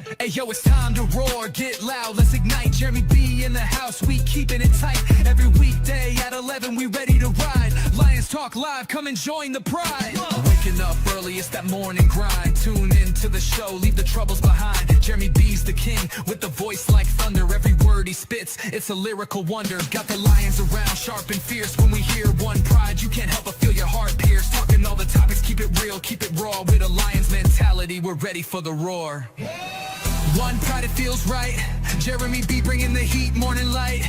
Hey yo, it's time to roar, get loud, let's ignite. Jeremy B in the house, we keeping it tight. Every weekday at 11, we ready to ride. Lions Talk Live, come and join the pride. Waking up early, it's that morning grind. Tune in to the show, leave the troubles behind. Jeremy B's the king, with the voice like thunder. Every word he spits, it's a lyrical wonder. Got the lions around, sharp and fierce. When we hear one pride, you can't help but feel your heart pierce. Talking all the topics, keep it real, keep it raw. With a lion's mentality, we're ready for the roar. One pride, it feels right. Jeremy B bringing the heat, morning light.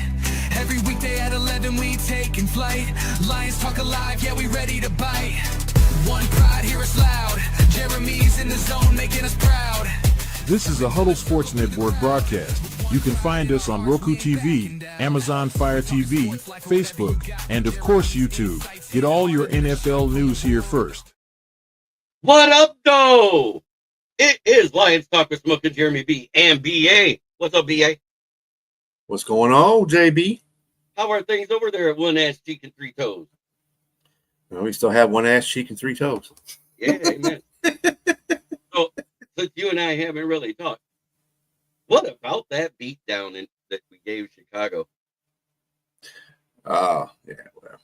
Every weekday at 11 we taking flight. Lions Talk Alive, yeah, we ready to bite. One pride, hear us loud. Jeremy's in the zone, making us proud. This is a Huddle Sports Network broadcast. You can find us on Roku TV, Amazon Fire TV, Facebook, and of course YouTube. Get all your NFL news here first. What up, though? It is Lions Talk with Smoke and Jeremy B and BA. What's up, BA? What's going on, JB? How are things over there at One Ass Cheek and Three Toes? Well, we still have one ass cheek and three toes. Yeah, amen. So, since you and I haven't really talked, what about that beatdown that we gave Chicago? Oh, yeah, well.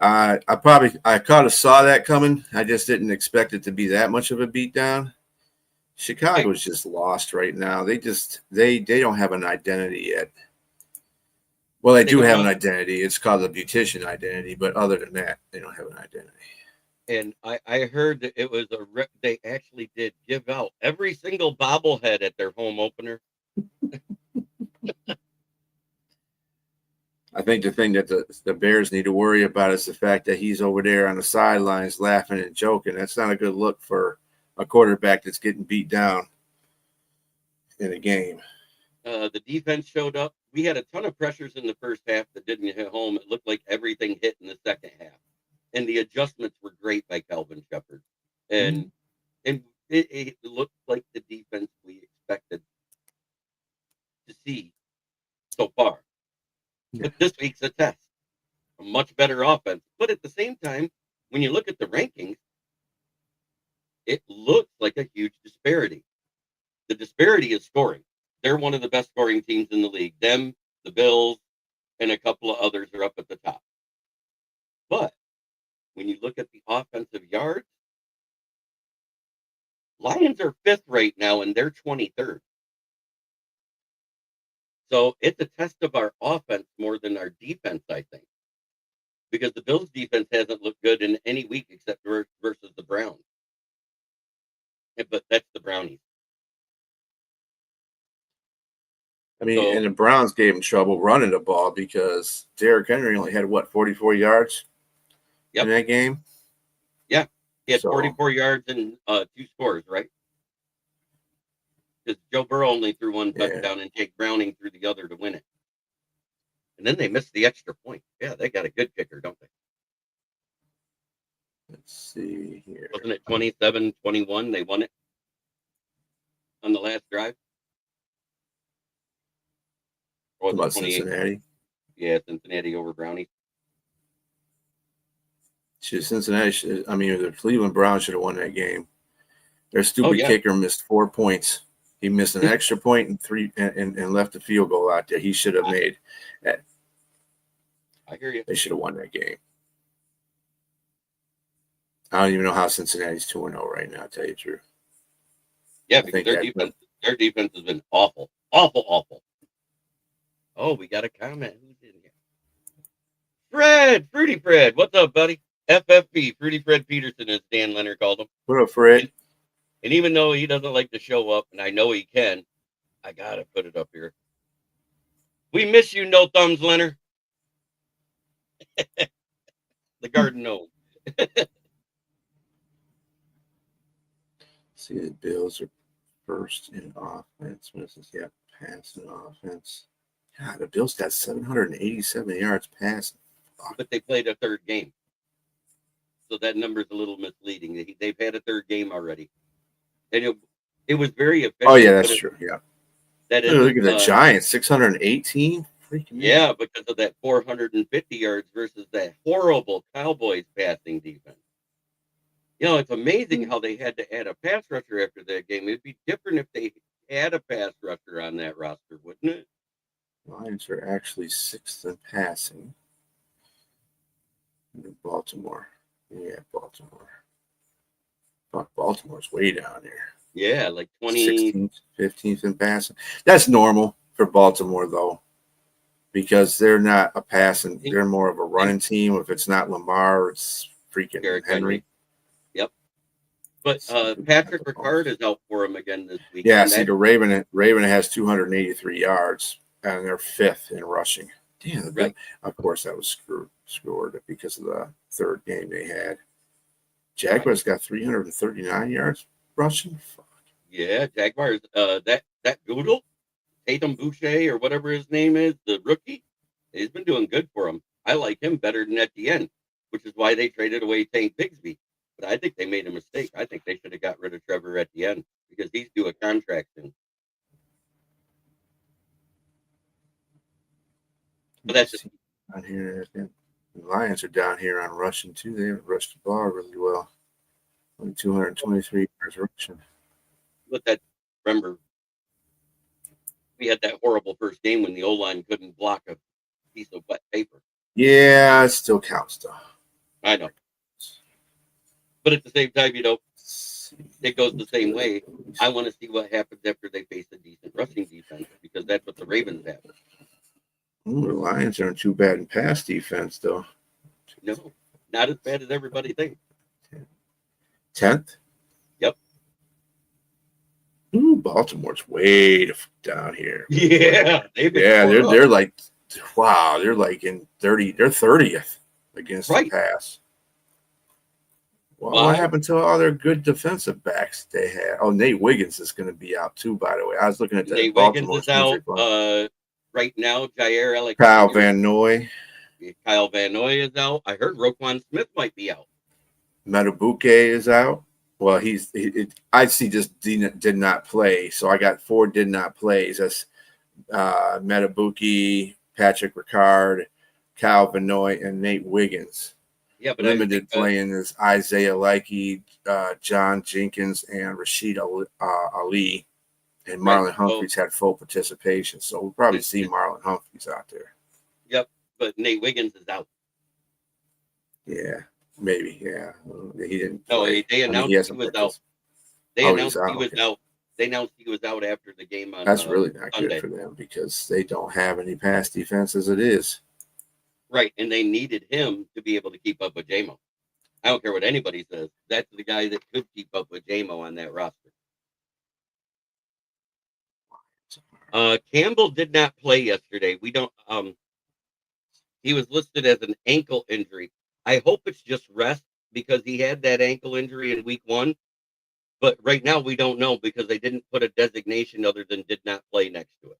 I kind of saw that coming. I just didn't expect it to be that much of a beatdown. Chicago's just lost right now. They don't have an identity yet. Well, they do have an identity. It's called the Beautician identity, but other than that, they don't have an identity. And I heard that it was they actually did give out every single bobblehead at their home opener. I think the thing that the Bears need to worry about is the fact that he's over there on the sidelines laughing and joking. That's not a good look for a quarterback that's getting beat down in a game. The defense showed up. We had a ton of pressures in the first half that didn't hit home. It looked like everything hit in the second half. And the adjustments were great by Calvin Shepard. And it looked like the defense we expected to see so far. Yeah. But this week's a test. A much better offense. But at the same time, when you look at the rankings, it looks like a huge disparity. The disparity is scoring. They're one of the best scoring teams in the league. Them, the Bills, and a couple of others are up at the top. But when you look at the offensive yards, Lions are 5th right now, and they're 23rd. So it's a test of our offense more than our defense, I think. Because the Bills' defense hasn't looked good in any week except versus the Browns. But that's the Brownies. I mean, and the Browns gave him trouble running the ball because Derrick Henry only had, 44 yards in that game? Yeah. He had 44 yards and 2 scores, right? Because Joe Burrow only threw one touchdown and Jake Browning threw the other to win it. And then they missed the extra point. Yeah, they got a good kicker, don't they? Let's see here. Wasn't it 27-21? They won it on the last drive? Or about Cincinnati? Yeah, Cincinnati over Brownie. Cincinnati, the Cleveland Browns should have won that game. Their stupid kicker missed 4 points. He missed an extra point and 3 and left a field goal out there. He should have made that. I hear you. They should have won that game. I don't even know how Cincinnati's 2-0 right now, to tell you the truth. Yeah, because their defense has been awful. Awful, awful. Oh, we got a comment. Who's in here? Fred, Fruity Fred. What's up, buddy? FFP, Fruity Fred Peterson, as Dan Leonard called him. What up, Fred? And even though he doesn't like to show up, and I know he can, I got to put it up here. We miss you, No Thumbs, Leonard. The Garden Gnome. See, the Bills are first in offense. What is this? Yeah, passing offense. God, the Bills got 787 yards passing. But they played a third game. So that number's a little misleading. They've had a third game already. And it was very efficient. Oh, yeah, that's true. Yeah. Look at the Giants, 618. Yeah, because of that 450 yards versus that horrible Cowboys passing defense. It's amazing how they had to add a pass rusher after that game. It'd be different if they had a pass rusher on that roster, wouldn't it? Lions are actually 6th in passing. Baltimore. Yeah, Baltimore. Fuck, Baltimore's way down there. Yeah, like 20. 16th, 15th in passing. That's normal for Baltimore, though, because they're not a passing. They're more of a running team. If it's not Lamar, it's freaking Derrick Henry. Yep. But Patrick Ricard is out for him again this week. Yeah, see, the Raven has 283 yards, and they're 5th in rushing. Damn, right. Of course, that was scored because of the third game they had. Jaguars got 339 yards rushing. Fuck. Yeah, Jaguars. That Goodle, Tatum Boucher or whatever his name is, the rookie, he's been doing good for him. I like him better than Etienne, which is why they traded away Tank Bigsby. But I think they made a mistake. I think they should have got rid of Trevor Etienne because he's due a contract soon. But that's just on here. The Lions are down here on rushing too. They haven't rushed the ball really well. Only 223 yards rushing. But that, remember, we had that horrible first game when the O-line couldn't block a piece of wet paper. Yeah, it still counts though. I know. But at the same time, you know, it goes the same way. I want to see what happens after they face a decent rushing defense because that's what the Ravens have. Ooh, the Lions aren't too bad in pass defense, though. No, not as bad as everybody thinks. 10th? Yep. Ooh, Baltimore's way down here. Yeah. They're like, wow, they're like in 30, they're 30th against the pass. Well, what happened to all their good defensive backs they had? Oh, Nate Wiggins is going to be out too, by the way. I was looking at that. Nate Wiggins is out right now. Jair Alexander. Kyle Van Noy. Kyle Van Noy is out. I heard Roquan Smith might be out. Metabuke is out. Well, I see just did not play. So I got 4 did not plays. That's Metabuke, Patrick Ricard, Kyle Van Noy, and Nate Wiggins. Yeah, but limited playing is Isaiah Likey, John Jenkins, and Rashid Ali. And Marlon Humphreys had full participation. So we'll probably see Marlon Humphreys out there. Yep, but Nate Wiggins is out. Yeah, maybe. Yeah. He didn't. No, they announced he was out. They announced he was out. They announced he was out after the game on That's really not Sunday. Good for them because they don't have any pass defense as it is. Right, and they needed him to be able to keep up with J-Mo. I don't care what anybody says. That's the guy that could keep up with J-Mo on that roster. Campbell did not play yesterday. We don't. He was listed as an ankle injury. I hope it's just rest because he had that ankle injury in week 1. But right now we don't know because they didn't put a designation other than did not play next to it.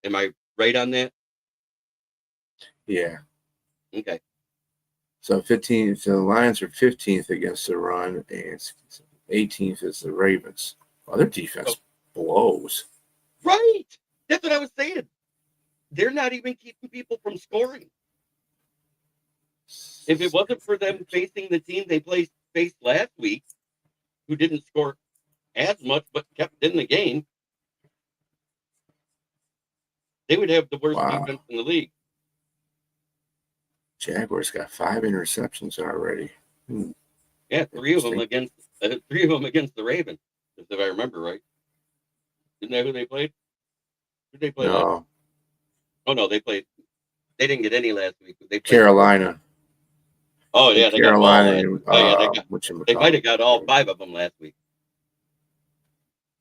Am I right on that? Yeah. Okay. So 15th, so the Lions are 15th against the run, and 18th is the Ravens. Well, their defense blows. Right. That's what I was saying. They're not even keeping people from scoring. If it wasn't for them facing the team they faced last week, who didn't score as much but kept in the game, they would have the worst defense in the league. Jaguars got 5 interceptions already. Yeah, 3 of them against the Ravens, if I remember right. Isn't that who they played? Who did they play last? Oh no, they didn't get any last week. They played Carolina. Oh yeah, they Carolina. They might have got all 5 of them last week.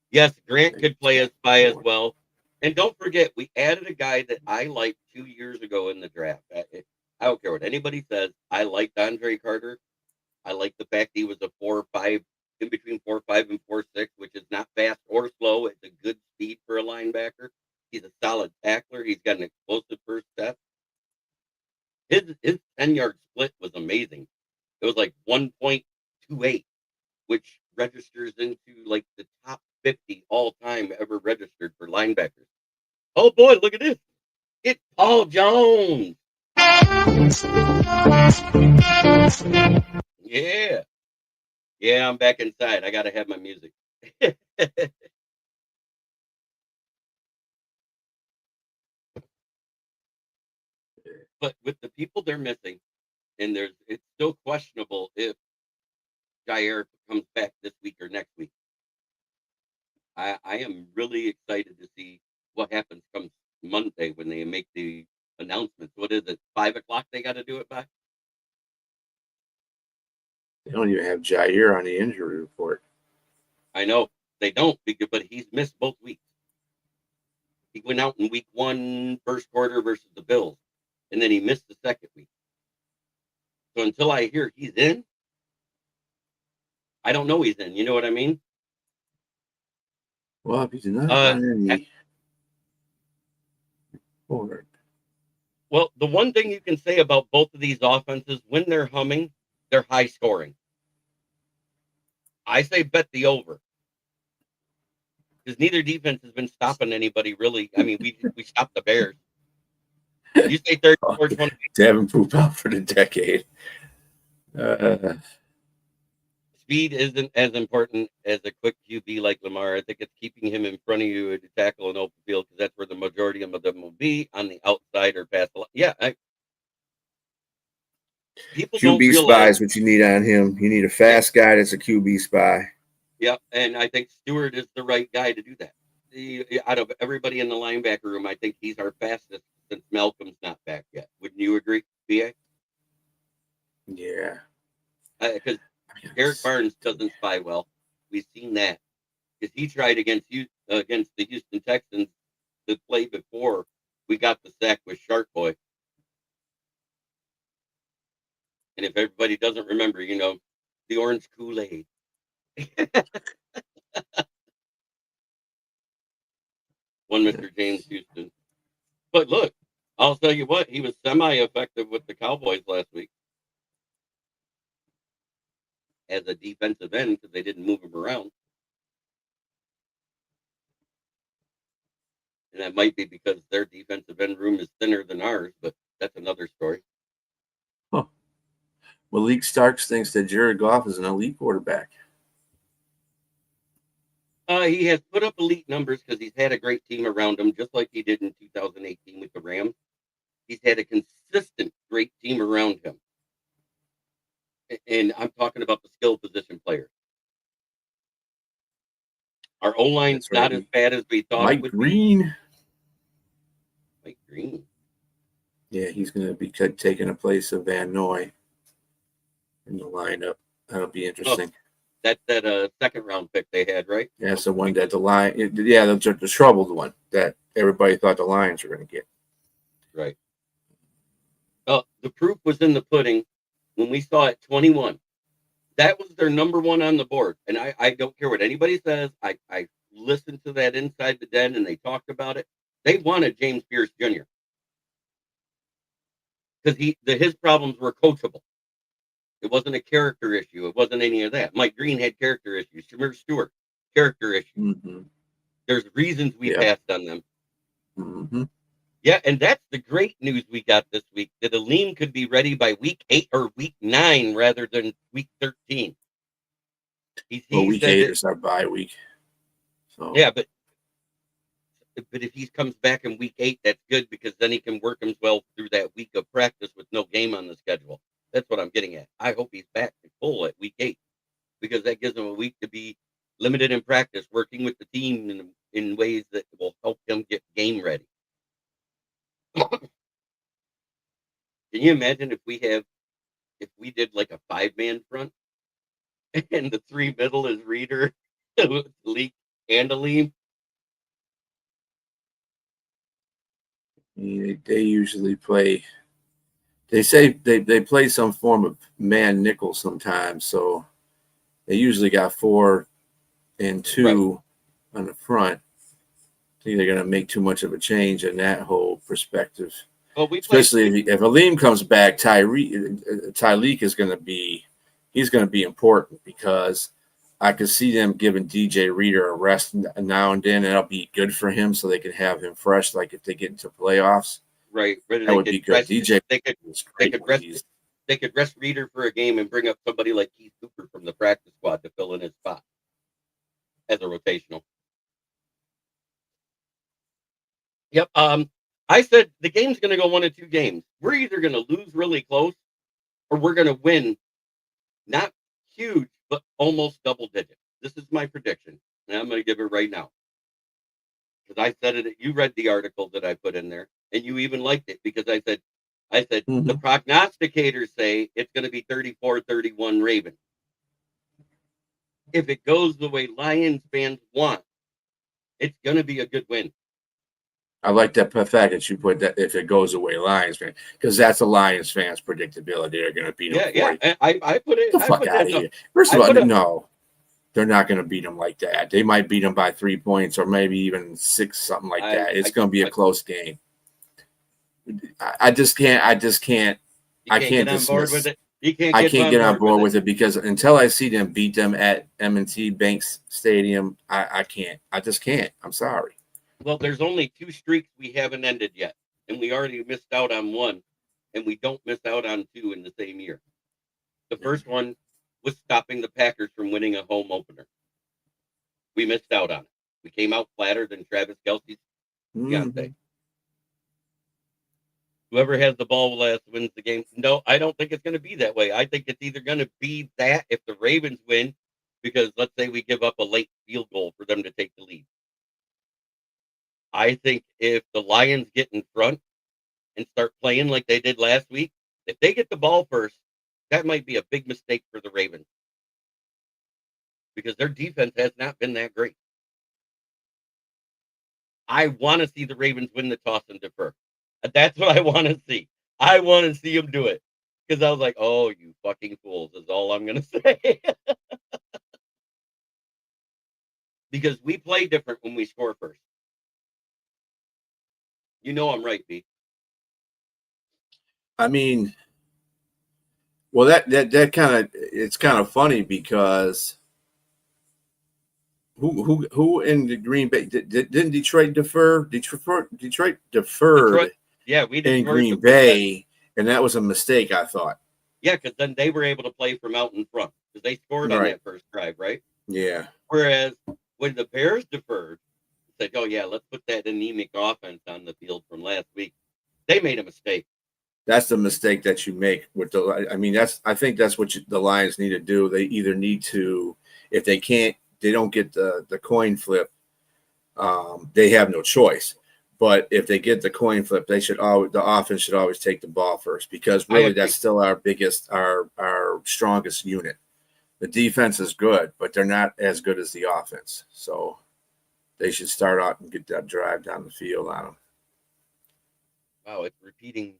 Yes, Grant could play as spy as well. And don't forget, we added a guy that I liked 2 years ago in the draft. I don't care what anybody says. I liked Andre Carter. I like the fact he was a 4.5, in between 4.5 and 4.6, which is not fast or slow. It's a good speed for a linebacker. He's a solid tackler. He's got an explosive first step. His 10-yard split was amazing. It was like 1.28, which registers into like the top 50 all-time ever registered for linebackers. Oh boy, look at this. It's Paul Jones. Yeah. Yeah, I'm back inside. I got to have my music. But with the people they're missing, and it's still questionable if Jair comes back this week or next week. I am really excited to see what happens come Monday when they make the announcements. What is it? 5 o'clock they got to do it by? They don't even have Jair on the injury report. I know they don't, but he's missed both weeks. He went out in week 1, first quarter versus the Bills, and then he missed the second week. So until I hear he's in, I don't know he's in. You know what I mean? Well, if he's not Uh, on any report. Well, the one thing you can say about both of these offenses, when they're humming, they're high scoring. I say bet the over. Because neither defense has been stopping anybody really. I mean, we stopped the Bears. You say 34-28. Devin poop out for the decade. Speed isn't as important as a quick QB like Lamar. I think it's keeping him in front of you to tackle an open field because that's where the majority of them will be on the outside or past the line. Yeah, people don't QB realize. spy is what you need on him. You need a fast guy that's a QB spy. Yeah, and I think Stewart is the right guy to do that. Out of everybody in the linebacker room, I think he's our fastest since Malcolm's not back yet. Wouldn't you agree, BA? Yeah. Because Eric Barnes doesn't spy well. We've seen that. Because he tried against the Houston Texans the play before we got the sack with Shark Boy. And if everybody doesn't remember, the orange Kool-Aid. One Mr. James Houston. But look, I'll tell you what, he was semi-effective with the Cowboys last week as a defensive end because they didn't move him around. And that might be because their defensive end room is thinner than ours, but that's another story. Huh. Malik Starks thinks that Jared Goff is an elite quarterback. He has put up elite numbers because he's had a great team around him, just like he did in 2018 with the Rams. He's had a consistent great team around him. And I'm talking about the skill position players. Our O-line's not as bad as we thought it would be. Mike Green. Yeah, he's going to be taking a place of Van Noy in the lineup. That'll be interesting. That's that second round pick they had, right? Yeah, it's the one that the troubled one that everybody thought the Lions were going to get. Right. The proof was in the pudding when we saw it 21. That was their number one on the board. And I don't care what anybody says. I listened to that Inside the Den and they talked about it. They wanted James Pierce Jr. Because his problems were coachable. It wasn't a character issue. It wasn't any of that. Mike Green had character issues. Shamir Stewart, character issues. Mm-hmm. There's reasons we passed on them. Mm-hmm. Yeah, and that's the great news we got this week, that Aleem could be ready by week 8 or week 9 rather than week 13. Week 8 is our bye week. So. Yeah, but if he comes back in week 8, that's good because then he can work himself through that week of practice with no game on the schedule. That's what I'm getting at. I hope he's back full at week 8 because that gives him a week to be limited in practice, working with the team in ways that will help him get game ready. Can you imagine if we did like a 5-man front and the 3 middle is Reader, Leak, and Aleem? They usually play. They say they play some form of man nickel sometimes, so they usually got 4 and 2 on the front. I think they're going to make too much of a change in that whole perspective. Well, especially if Aleem comes back, Tyreek is going to be important because I could see them giving DJ Reader a rest now and then, and that'll be good for him so they can have him fresh. Like if they get into playoffs, right? That would be good. DJ, they could rest Reader for a game and bring up somebody like Keith Cooper from the practice squad to fill in his spot as a rotational. Yep. I said the game's going to go 1 of 2 games. We're either going to lose really close or we're going to win, not huge, but almost double digits. This is my prediction, and I'm going to give it right now. Because I said it, you read the article that I put in there, and you even liked it because I said, the prognosticators say it's going to be 34-31 Ravens. If it goes the way Lions fans want, it's going to be a good win. I like that fact that you put that if it goes away, Lions fan, because that's the Lions fans' predictability. They're going to beat them. Yeah. And I put it. Get the fuck out of here. First of all, no, they're not going to beat them like that. They might beat them by 3 points or maybe even 6, something like that. It's going to be a close game. I just can't. I can't get on board with it. I can't get on board with it because until I see them beat them at M&T Banks Stadium, I can't. I just can't. I'm sorry. Well, there's only 2 streaks we haven't ended yet, and we already missed out on 1, and we don't miss out on 2 in the same year. The first one was stopping the Packers from winning a home opener. We missed out on it. We came out flatter than Travis Kelce's fiance. Whoever has the ball last wins the game. No, I don't think it's going to be that way. I think it's either going to be that if the Ravens win, because let's say we give up a late field goal for them to take the lead. I think if the Lions get in front and start playing like they did last week, if they get the ball first, that might be a big mistake for the Ravens because their defense has not been that great. I want to see the Ravens win the toss and defer. That's what I want to see. I want to see them do it because I was like, oh, you fucking fools is all I'm going to say. Because we play different when we score first. You know I'm right, B. I mean, well, that kind of it's kind of funny because who in the Green Bay didn't Detroit defer? Detroit deferred. Yeah, we did in Green Bay, and that was a mistake, I thought. Yeah, because then they were able to play from out in front because they scored on that first drive, right? Yeah. Whereas when the Bears deferred, said, "Oh yeah, let's put that anemic offense on the field from last week," they made a mistake. That's the mistake that you make with the. I mean, I think that's what the Lions need to do. They either need to, if they can't, they don't get the coin flip. They have no choice. But if they get the coin flip, the offense should always take the ball first because really that's still our biggest, our strongest unit. The defense is good, but they're not as good as the offense. So they should start out and get that drive down the field on them. Wow, it's repeating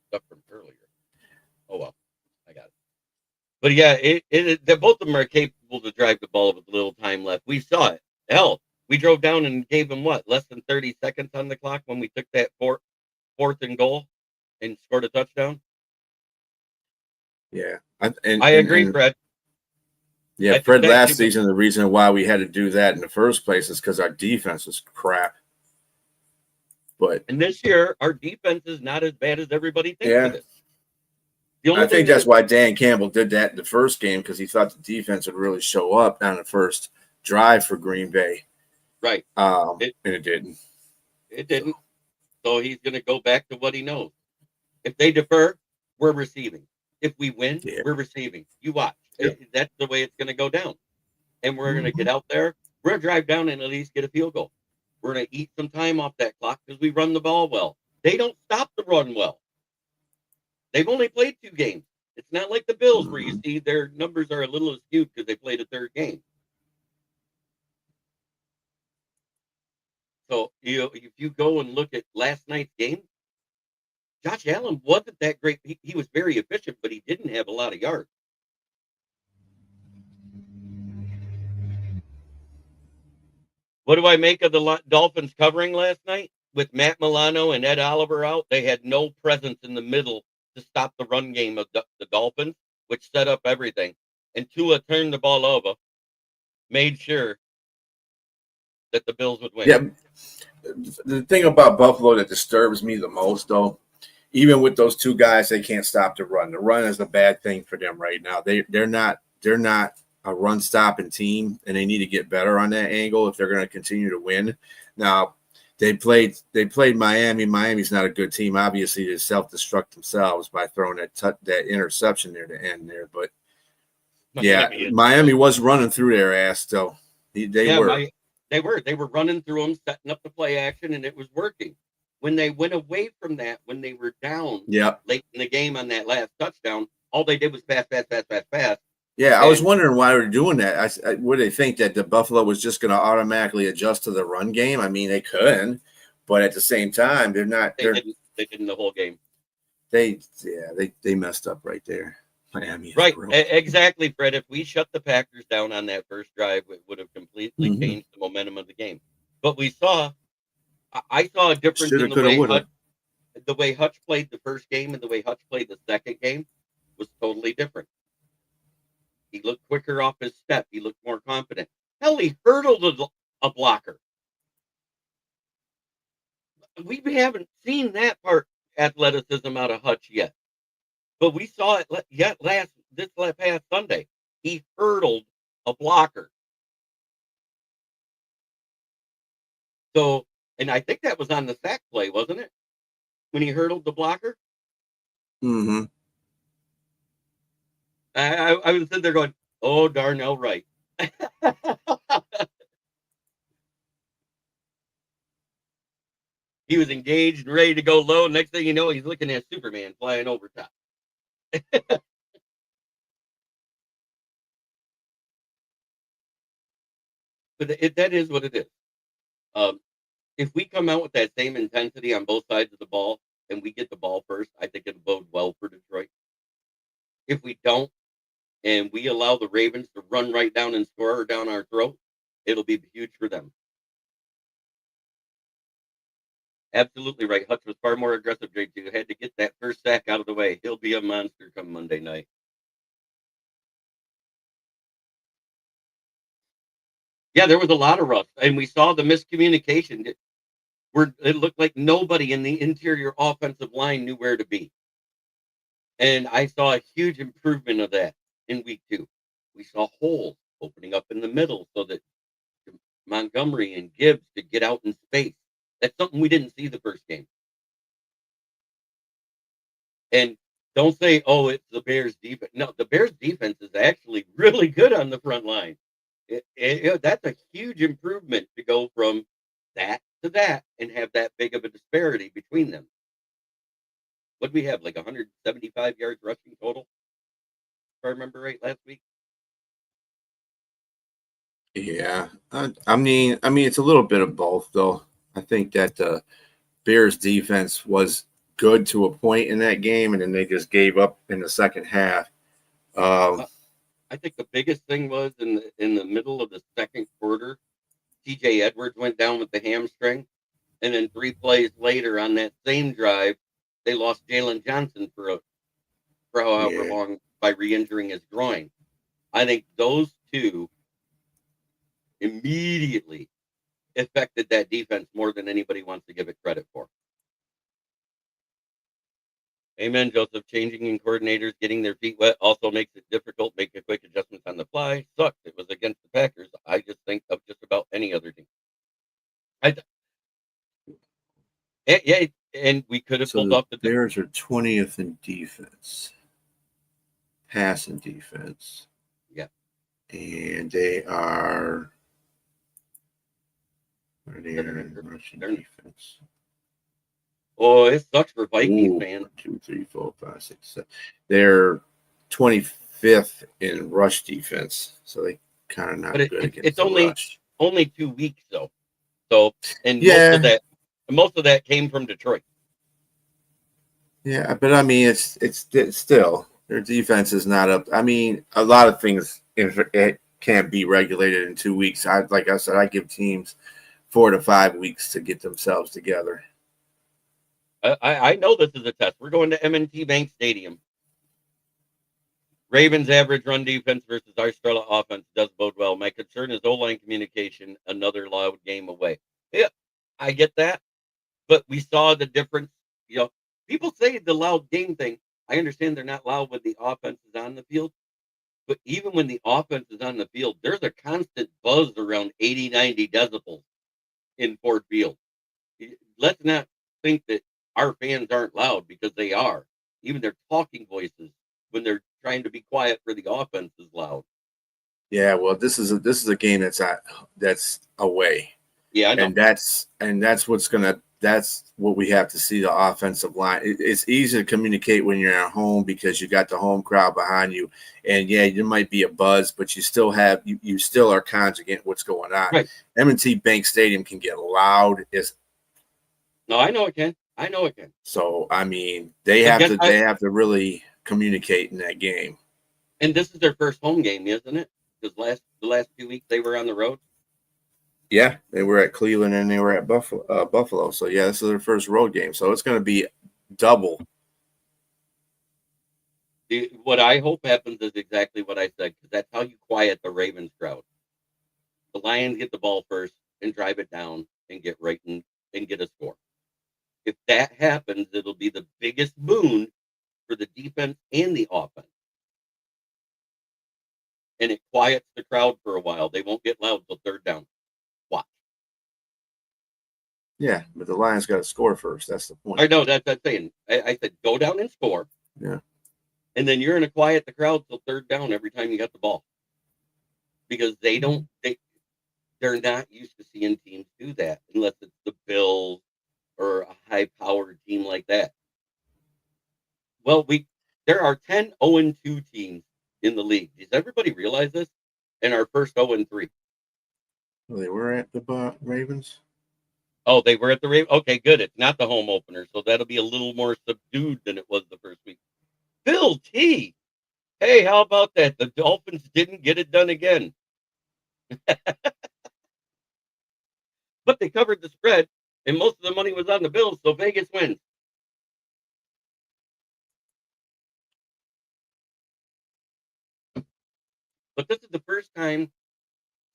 stuff from earlier. Oh well, I got it. But yeah, both of them are capable to drive the ball with a little time left. We saw it. Hell, we drove down and gave them less than 30 seconds on the clock when we took that fourth and goal and scored a touchdown. Yeah, I agree, Fred. Yeah, Fred, last season, the reason why we had to do that in the first place is because our defense was crap. And this year, our defense is not as bad as everybody thinks it is. I think that's why Dan Campbell did that in the first game because he thought the defense would really show up on the first drive for Green Bay. Right. And it didn't. It didn't. So he's going to go back to what he knows. If they defer, we're receiving. If we win, we're receiving. You watch. Yep. That's the way it's going to go down. And we're going to get out there. We're going to drive down and at least get a field goal. We're going to eat some time off that clock because we run the ball well. They don't stop the run well. They've only played 2 games. It's not like the Bills where you see their numbers are a little skewed because they played a 3rd game. So, if you go and look at last night's game, Josh Allen wasn't that great. He was very efficient, but he didn't have a lot of yards. What do I make of the Dolphins covering last night? With Matt Milano and Ed Oliver out, they had no presence in the middle to stop the run game of the Dolphins, which set up everything. And Tua turned the ball over, made sure that the Bills would win. Yeah. The thing about Buffalo that disturbs me the most, though, even with those 2 guys, they can't stop the run. The run is a bad thing for them right now. They're not a run stopping team, and they need to get better on that angle if they're going to continue to win. Now, They played Miami. Miami's not a good team. Obviously, they self-destruct themselves by throwing that interception there to end there. But yeah, Miami was running through their ass still. They were. They were running through them, setting up the play action, and it was working. When they went away from that, when they were down late in the game on that last touchdown, all they did was pass. Yeah, I was wondering why they're doing that. Would they think that the Buffalo was just going to automatically adjust to the run game? I mean, they could, but at the same time, they're not. They didn't the whole game. They messed up right there. Miami, right? Exactly, Fred. If we shut the Packers down on that first drive, it would have completely changed the momentum of the game. But I saw a difference in the way Hutch played the first game and the way Hutch played the second game was totally different. He looked quicker off his step. He looked more confident. Hell, he hurdled a blocker. We haven't seen that part athleticism out of Hutch yet. But we saw it this past Sunday. He hurdled a blocker. So, and I think that was on the sack play, wasn't it? When he hurdled the blocker? Mm-hmm. I was sitting there going, oh, Darnell Wright. He was engaged and ready to go low. Next thing you know, he's looking at Superman flying over top. But that is what it is. If we come out with that same intensity on both sides of the ball and we get the ball first, I think it'll bode well for Detroit. If we don't, and we allow the Ravens to run right down and score down our throat, it'll be huge for them. Absolutely right. Hutch was far more aggressive, J2. Had to get that first sack out of the way. He'll be a monster come Monday night. Yeah, there was a lot of rust, and we saw the miscommunication. It looked like nobody in the interior offensive line knew where to be. And I saw a huge improvement of that in week 2. We saw holes opening up in the middle so that Montgomery and Gibbs could get out in space. That's something we didn't see the first game. And don't say, oh, it's the Bears defense. No, the Bears defense is actually really good on the front line. That's a huge improvement to go from that to that and have that big of a disparity between them. What did we have, like 175 yards rushing total? If I remember right, last week. Yeah, I mean, it's a little bit of both, though. I think that the Bears defense was good to a point in that game, and then they just gave up in the second half. I think the biggest thing was in the middle of the second quarter, TJ Edwards went down with the hamstring, and then 3 plays later on that same drive, they lost Jalen Johnson for however long by re-injuring his groin. I think those two immediately affected that defense more than anybody wants to give it credit for. Amen, Joseph. Changing in coordinators, getting their feet wet also makes it difficult. Making quick adjustments on the fly sucks. It was against the Packers. I just think of just about any other team. Yeah, and we could have pulled off the Bears are 20th in defense, passing defense. Yeah, and they are. Where they are in rushing defense. Oh, it sucks for Vikings fans. 1, 2, 3, 4, 5, 6, 7. They're 25th in rush defense, so they kind of not good against it's only 2 weeks though. And most of that came from Detroit. Yeah, but I mean, it's still their defense is not up. I mean, a lot of things it can't be regulated in 2 weeks. Like I said, I give teams 4 to 5 weeks to get themselves together. I know this is a test. We're going to M&T Bank Stadium. Ravens' average run defense versus our stellar offense does bode well. My concern is O-line communication, another loud game away. Yeah, I get that, but we saw the difference. You know, people say the loud game thing. I understand they're not loud when the offense is on the field, but even when the offense is on the field, there's a constant buzz around 80, 90 decibels in Ford Field. let's not think that our fans aren't loud, because they are. Even their talking voices when they're trying to be quiet for the offense is loud. Yeah, well, this is a game that's away. Yeah, I know. And that's what we have to see, the offensive line. It's easy to communicate when you're at home because you got the home crowd behind you, and yeah, there might be a buzz, but you still are conjugate what's going on. Right. M&T Bank Stadium can get loud No, I know it can. so I mean they have to really communicate in that game. And this is their first home game, isn't it? Because the last 2 weeks they were on the road. Yeah, they were at Cleveland and they were at Buffalo. So yeah, this is their first road game. So it's going to be double. What I hope happens is exactly what I said, because that's how you quiet the Ravens crowd. The Lions get the ball first and drive it down and get right and get a score. If that happens, it'll be the biggest boon for the defense and the offense. And it quiets the crowd for a while. They won't get loud till third down. Watch. Yeah, but the Lions got to score first. That's the point. I know, that's what I'm saying. I said go down and score. Yeah. And then you're going to quiet the crowd till third down every time you got the ball. Because they're not used to seeing teams do that unless it's the Bills or a high-powered team like that. Well, there are 10 0-2 teams in the league. Does everybody realize this? And our first 0-3. Well, they were at the Ravens. Oh, they were at the Ravens? Okay, good. It's not the home opener, so that'll be a little more subdued than it was the first week. Bill T. Hey, how about that? The Dolphins didn't get it done again. But they covered the spread, and most of the money was on the Bills, so Vegas wins. But this is the first time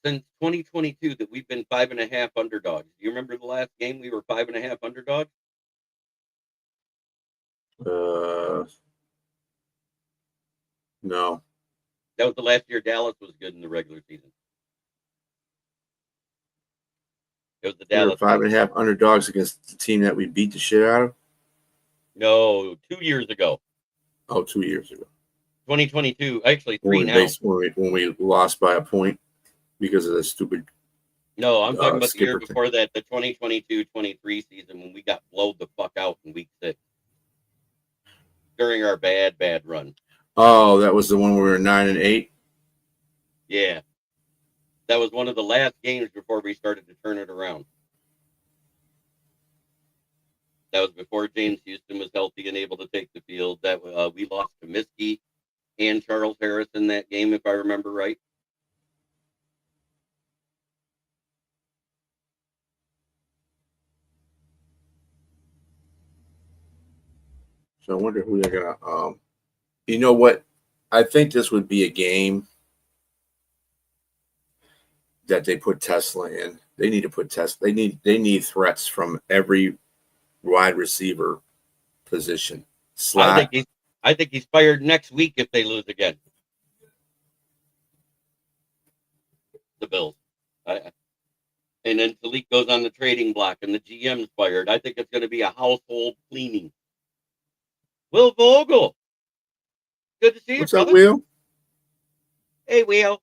since 2022 that we've been 5.5 underdogs. Do you remember the last game we were 5.5 underdogs? No. That was the last year Dallas was good in the regular season. It was the Dallas. We were 5.5 underdogs against the team that we beat the shit out of? No, 2 years ago. Oh, 2 years ago. 2022, actually 3 now. When we lost by a point because of the stupid. No, I'm talking about the year thing. before that, the 2022-23 season, when we got blowed the fuck out in week 6 during our bad run. Oh, that was the one where we were 9-8. Yeah, that was one of the last games before we started to turn it around. That was before James Houston was healthy and able to take the field. That we lost Comiskey and Charles Harris in that game, if I remember right. So I wonder who they're gonna. You know what? I think this would be a game that they put Tesla in. They need to put Tesla. They need threats from every wide receiver position. Slot. I think he's fired next week if they lose again. The Bills. And then Talik goes on the trading block and the GM's fired. I think it's going to be a household cleaning. Will Vogel. Good to see you, What's brother. up, Will? Hey, Will.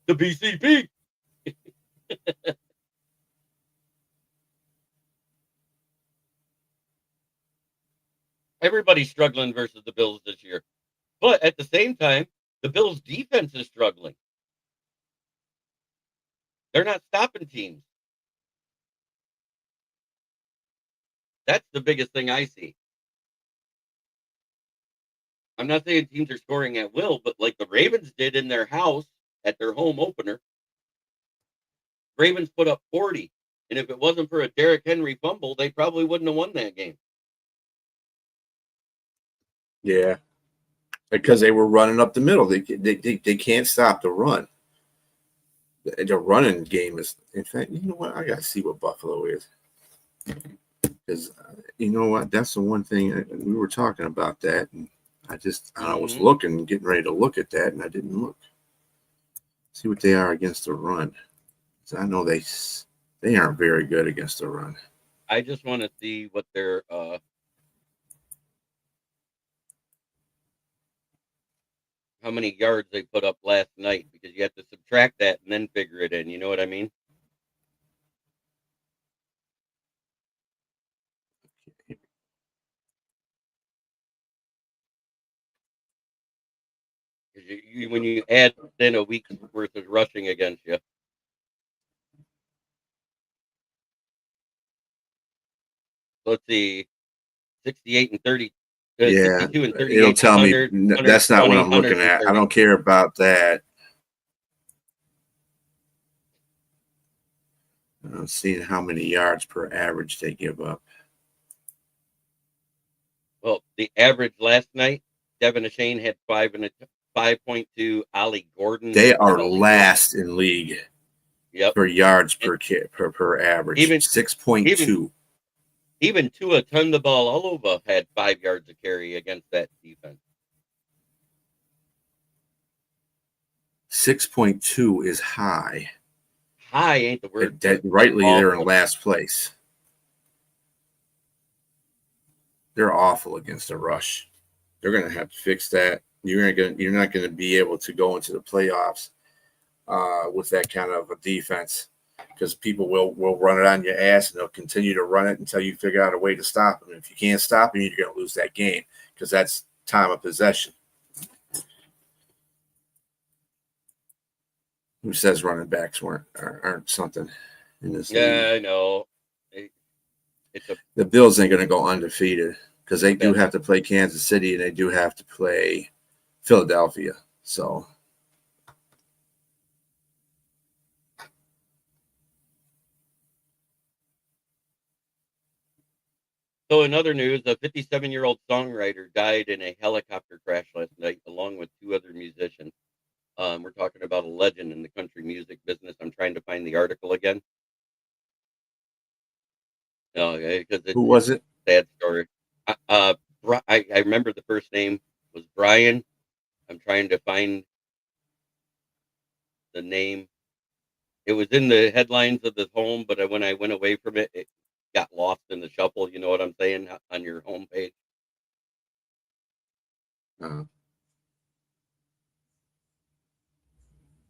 The BCP. Everybody's struggling versus the Bills this year. But at the same time, the Bills' defense is struggling. They're not stopping teams. That's the biggest thing I see. I'm not saying teams are scoring at will, but like the Ravens did in their house at their home opener, Ravens put up 40. And if it wasn't for a Derrick Henry fumble, they probably wouldn't have won that game. Yeah, because they were running up the middle. They can't stop the run. The running game is, in fact, you know what? I got to see what Buffalo is. Because, you know what? That's the one thing we were talking about that. And I was looking, getting ready to look at that, and I didn't look. See what they are against the run. So I know they aren't very good against the run. I just want to see what their how many yards they put up last night, because you have to subtract that and then figure it in. You know what I mean? Because when you add in a week's worth of rushing against you, let's see, 68 and 30, Yeah, 62 and it'll 38, tell me 100, that's not what 120, I'm looking at. I don't care about that. I'm seeing how many yards per average they give up. Well, the average last night, Devin Ashane had 5.2. Ollie Gordon. They are last in league for yards per average. Even 6.2. Even Tua Turned the Ball all over had 5 yards of carry against that defense. 6.2 is high. High ain't the word. Rightly, they're in last place. They're awful against the rush. They're going to have to fix that. You're not going to be able to go into the playoffs with that kind of a defense, because people will run it on your ass, and they'll continue to run it until you figure out a way to stop them. And if you can't stop them, you're going to lose that game, because that's time of possession. Who says running backs aren't something in this league? Yeah, I know. The Bills ain't going to go undefeated, because they do have to play Kansas City and they do have to play Philadelphia. So in other news, a 57-year-old songwriter died in a helicopter crash last night, along with 2 other musicians. We're talking about a legend in the country music business. I'm trying to find the article again. Who was it? Sad story. I remember the first name was Brian. I'm trying to find the name. It was in the headlines of the home, but when I went away from it, it got lost in the shuffle. You know what I'm saying, on your homepage?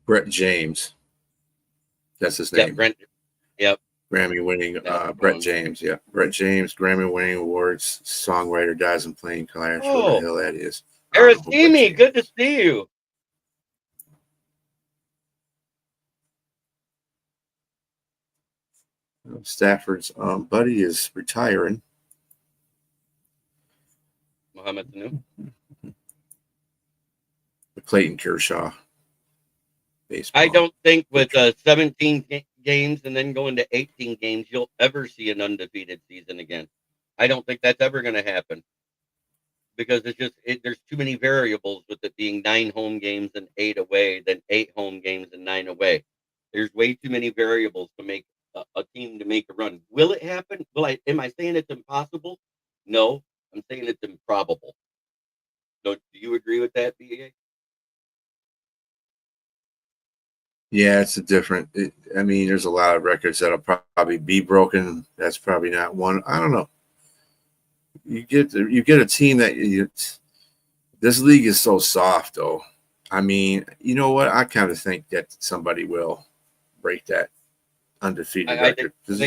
Brett James. That's his name. Yep. Grammy-winning Brett James. Yeah, Brett James, Grammy-winning awards songwriter, dies in plane crash. What the hell that is? Aristemi, good to see you. Stafford's buddy is retiring. Mohamed Sanu. Clayton Kershaw. Baseball. I don't think with 17 games and then going to 18 games, you'll ever see an undefeated season again. I don't think that's ever going to happen, because there's too many variables with it being 9 home games and 8 away, then 8 home games and 9 away. There's way too many variables to make a team to make a run. Will it happen? Am I saying it's impossible? No, I'm saying it's improbable. So do you agree with that, BA? Yeah, it's I mean, there's a lot of records that'll probably be broken. That's probably not one. I don't know. You get a team this league is so soft, though. I mean, you know what? I kind of think that somebody will break that undefeated record, because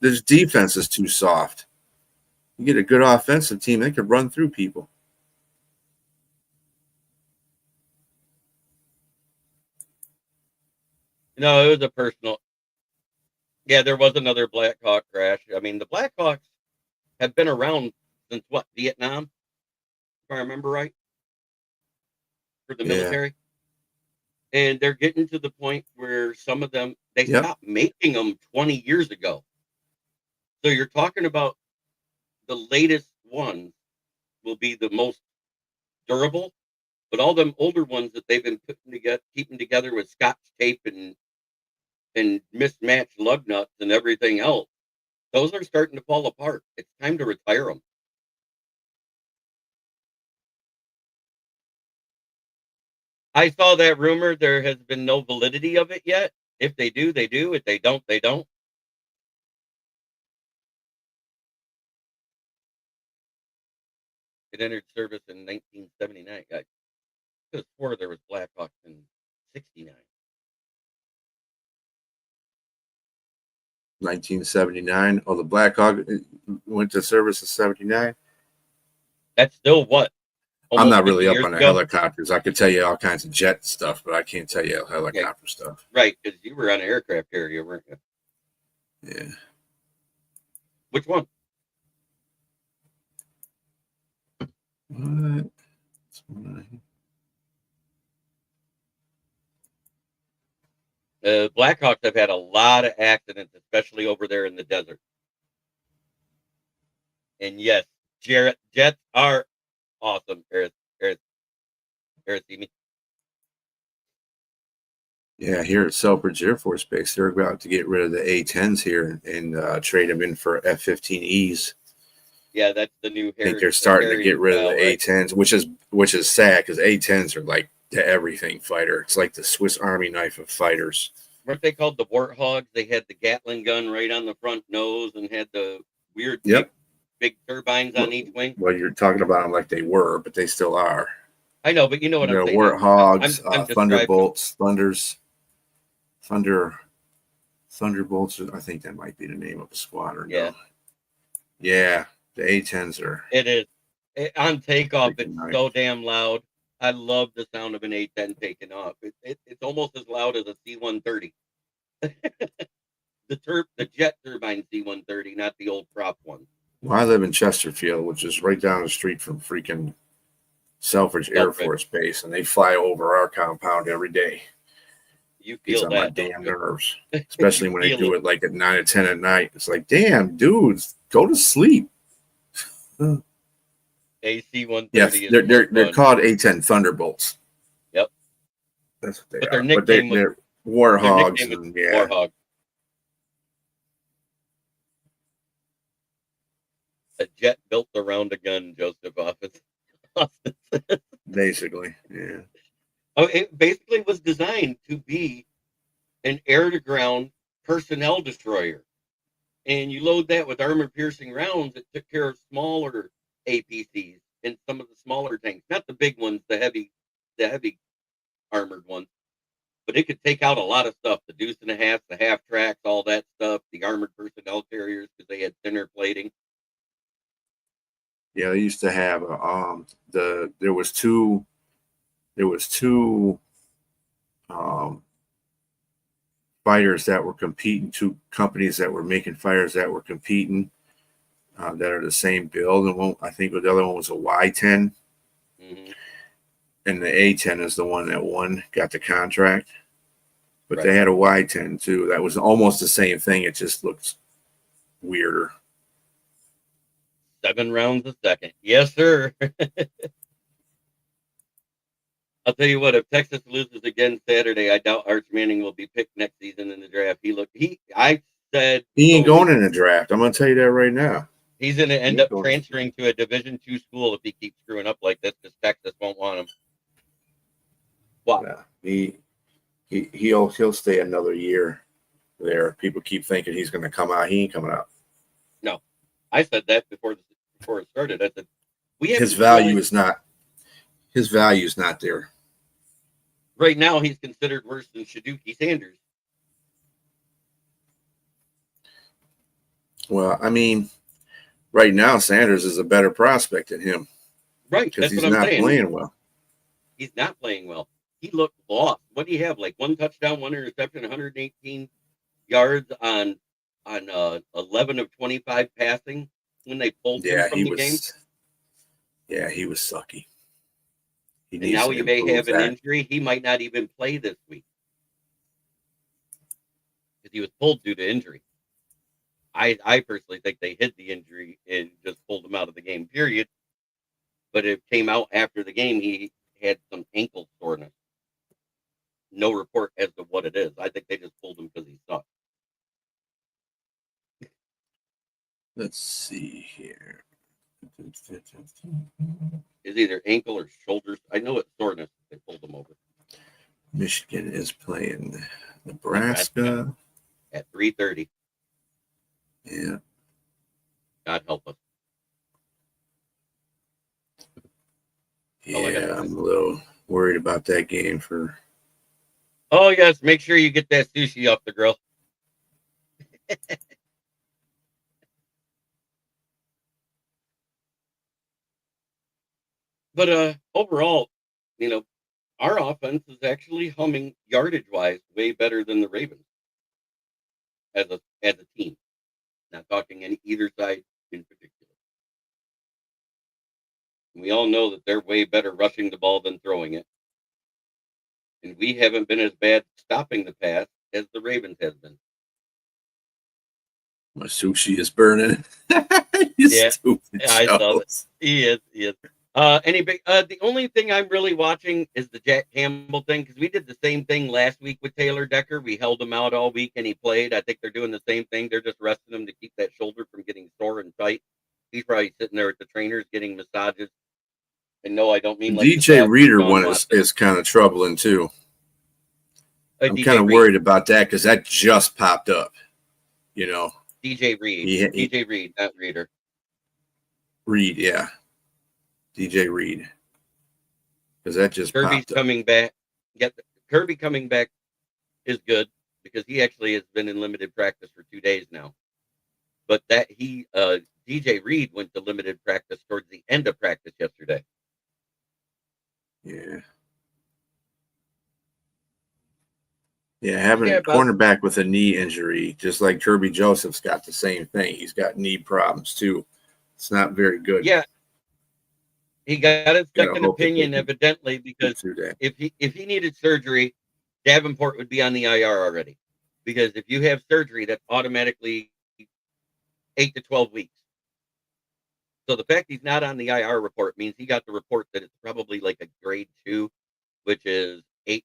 this defense is too soft. You get a good offensive team, they could run through people. No, it was a personal. Yeah, there was another Blackhawk crash. I mean, the Blackhawks have been around since what, Vietnam, if I remember right, for the military. And they're getting to the point where some of them, they stopped making them 20 years ago. So you're talking about the latest ones will be the most durable, but all them older ones that they've been keeping together with Scotch tape and mismatched lug nuts and everything else, those are starting to fall apart. It's time to retire them. I saw that rumor. There has been no validity of it yet. If they do, they do. If they don't, they don't. It entered service in 1979. I could have swore there was Blackhawks in 69. 1979. Oh, the Blackhawk went to service in 79. That's still what? I'm Almost not 50 really up years on the ago? helicopters. I could tell you all kinds of jet stuff, but I can't tell you helicopter stuff. Right, because you were on an aircraft carrier, weren't you? Yeah. Which one? What? Blackhawks have had a lot of accidents, especially over there in the desert. And yes, jets are awesome. See me. Yeah, here at Selfridge Air Force Base, they're about to get rid of the A-10s here and trade them in for F-15Es. Yeah, that's the new. I think they're starting to get rid of the right? A-10s, which is sad because A-10s are like the everything fighter. It's like the Swiss Army knife of fighters. Weren't they called the Warthogs? They had the Gatling gun right on the front nose and had the weird big turbines on each wing. Well, you're talking about them like they were, but they still are. I know, but you know what I'm saying. Warthogs, I'm Thunderbolts, Thunderbolts. I think that might be the name of a squadron. Yeah. Though. Yeah, the A-10s are. It is. On takeoff, it's nice. so damn loud. I love the sound of an A-10 taking off. It's almost as loud as a C-130. the jet turbine C-130, not the old prop one. Well, I live in Chesterfield, which is right down the street from freaking Selfridge Air Force Base, and they fly over our compound every day. You feel that? On my damn nerves, especially when they do it like at 9 or 10 at night. It's like, damn, dudes, go to sleep. AC-130. Yes, they're called A-10 Thunderbolts. Yep, that's what they but are. They're Warthogs. Warthog. A jet built around a gun, Joseph Office. Basically, yeah. Oh, it basically was designed to be an air-to-ground personnel destroyer. And you load that with armor-piercing rounds, it took care of smaller APCs and some of the smaller tanks. Not the big ones, the heavy armored ones. But it could take out a lot of stuff. The deuce and a half, the half tracks, all that stuff. The armored personnel carriers, because they had thinner plating. Yeah, they used to have there was two fighters that were competing, two companies that were making fighters that were competing that are the same build, and one, I think the other one was a Y-10, and the A-10 is the one that got the contract, but they had a Y-10 too. That was almost the same thing. It just looked weirder. 7 rounds a second. Yes, sir. I'll tell you what, if Texas loses again Saturday, I doubt Arch Manning will be picked next season in the draft. I said he ain't going in the draft. I'm going to tell you that right now. He's going to end up transferring to a Division II school if he keeps screwing up like this, because Texas won't want him. Wow. Yeah, he'll stay another year there. People keep thinking he's going to come out. He ain't coming out. No, I said that before it started. I said his value is not there. Right now, he's considered worse than Shaduki Sanders. Well, I mean, right now Sanders is a better prospect than him. Right, because he's not playing well. He's not playing well. He looked lost. What do you have? Like 1 touchdown, 1 interception, 118 yards on 11 of 25 passing when they pulled him from the game. Yeah, he was sucky. And now he may have an injury. He might not even play this week because he was pulled due to injury. I personally think they hid the injury and just pulled him out of the game, period. But it came out after the game he had some ankle soreness. No report as to what it is. I think they just pulled him because he sucked. Let's see here. It's either ankle or shoulders. I know it's soreness. They pulled him over. Michigan is playing Nebraska at 3:30. Yeah. God help us. all I gotta Yeah, say. I'm a little worried about that game for. Oh yes, make sure you get that sushi off the grill. But overall, you know, our offense is actually humming yardage wise way better than the Ravens as a team. Not talking any either side in particular. We all know that they're way better rushing the ball than throwing it. And we haven't been as bad stopping the pass as the Ravens has been. My sushi is burning. You Yeah, stupid I saw that. Joes. He is. He is. The only thing I'm really watching is the Jack Campbell thing because we did the same thing last week with Taylor Decker. We held him out all week and he played. I think they're doing the same thing. They're just resting him to keep that shoulder from getting sore and tight. He's probably sitting there at the trainers getting massages. And no, I don't mean like DJ massage from Reader Sean one Watson. is kind of troubling too. I'm DJ kind of Reed. worried about that because that just popped up. You know, DJ Reed. DJ Reed, not Reader. Reed, yeah, DJ Reed, because that just Kirby's popped up. coming back. Kirby coming back is good because he actually has been in limited practice for 2 days now. But DJ Reed went to limited practice towards the end of practice yesterday. Yeah. Yeah, having a cornerback with a knee injury, just like Kirby Joseph's got the same thing. He's got knee problems too. It's not very good. Yeah. He got a second opinion evidently because if he needed surgery, Davenport would be on the IR already. Because if you have surgery, that's automatically 8 to 12 weeks. So the fact he's not on the IR report means he got the report that it's probably like a grade 2, which is 6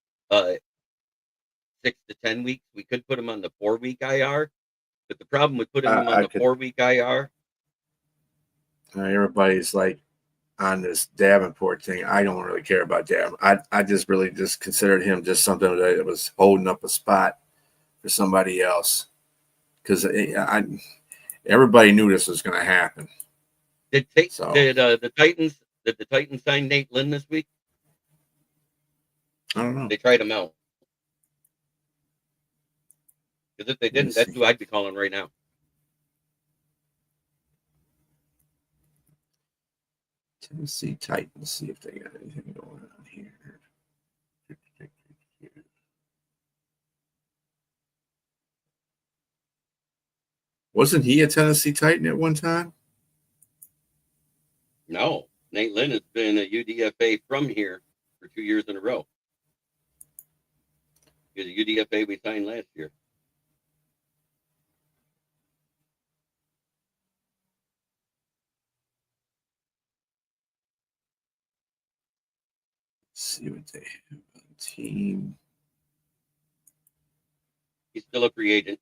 to 10 weeks. We could put him on the 4-week IR, but the problem with putting him on the 4-week IR. Everybody's like on this Davenport thing. I don't really care about Davenport. I just really just considered him just something that was holding up a spot for somebody else because everybody knew this was going to happen. Did the Titans sign Nate Lynn this week? I don't know. They tried him out. Because if they didn't, that's who I'd be calling right now. Tennessee Titans. See if they got anything going on here. Wasn't he a Tennessee Titan at one time? No. Nate Lynn has been a UDFA from here for 2 years in a row. He was a UDFA we signed last year. Let's see what they have on the team. He's still a free agent.